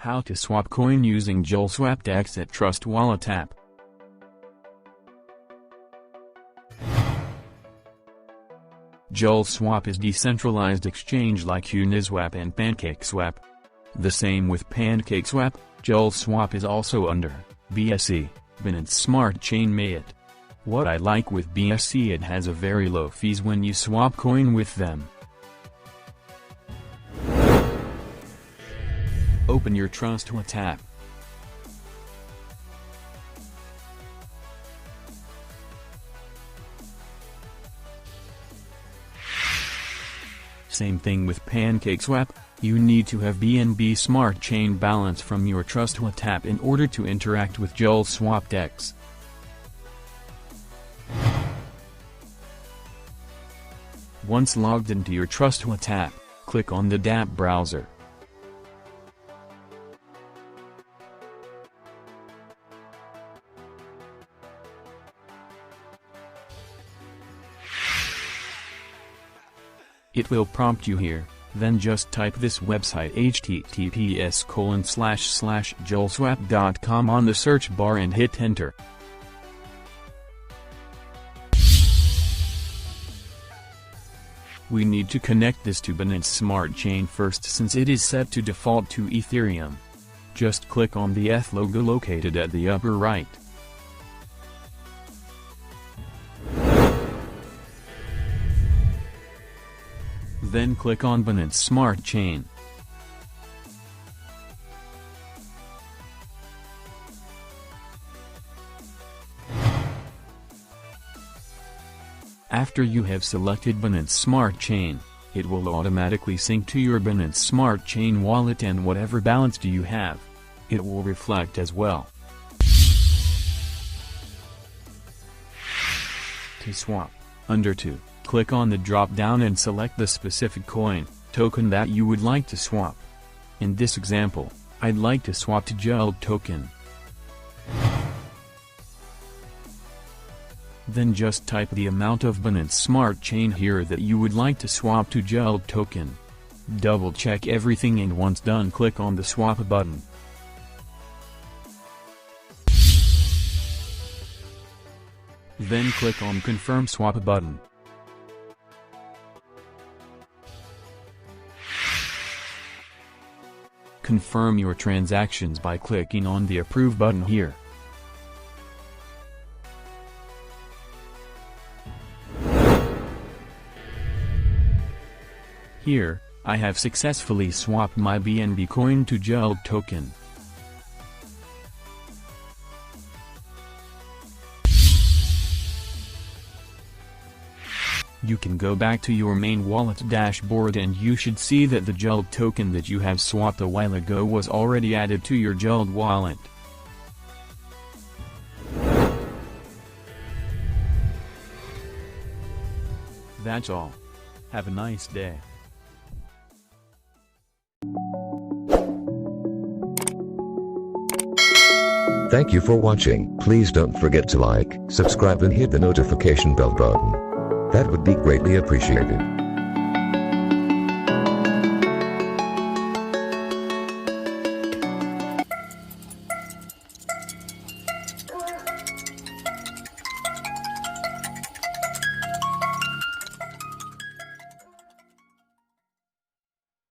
How to swap coin using Julswap DEX at Trustwallet App. Julswap is decentralized exchange like Uniswap and PancakeSwap. The same with PancakeSwap, Julswap is also under BSC, Binance Smart Chain made it. What I like with BSC, it has a very low fees when you swap coin with them. Open your Trustwallet app. Same thing with PancakeSwap, you need to have BNB Smart Chain balance from your Trustwallet app in order to interact with Julswap DEX. Once logged into your Trustwallet app, click on the DApp browser. It will prompt you here, then just type this website https://julswap.com on the search bar and hit enter. We need to connect this to Binance Smart Chain first since it is set to default to Ethereum. Just click on the ETH logo located at the upper right. Then click on Binance Smart Chain. After you have selected Binance Smart Chain, it will automatically sync to your Binance Smart Chain wallet, and whatever balance do you have, it will reflect as well. To swap, under 2. Click on the drop-down and select the specific coin, token that you would like to swap. In this example, I'd like to swap to Juld token. Then just type the amount of Binance Smart Chain here that you would like to swap to Juld token. Double check everything and once done click on the swap button. Then click on confirm swap button. Confirm your transactions by clicking on the approve button here. Here, I have successfully swapped my BNB coin to Juld token. You can go back to your main wallet dashboard and you should see that the Juld token that you have swapped a while ago was already added to your Juld wallet. That's all. Have a nice day. Thank you for watching. Please don't forget to like, subscribe and hit the notification bell button. That would be greatly appreciated.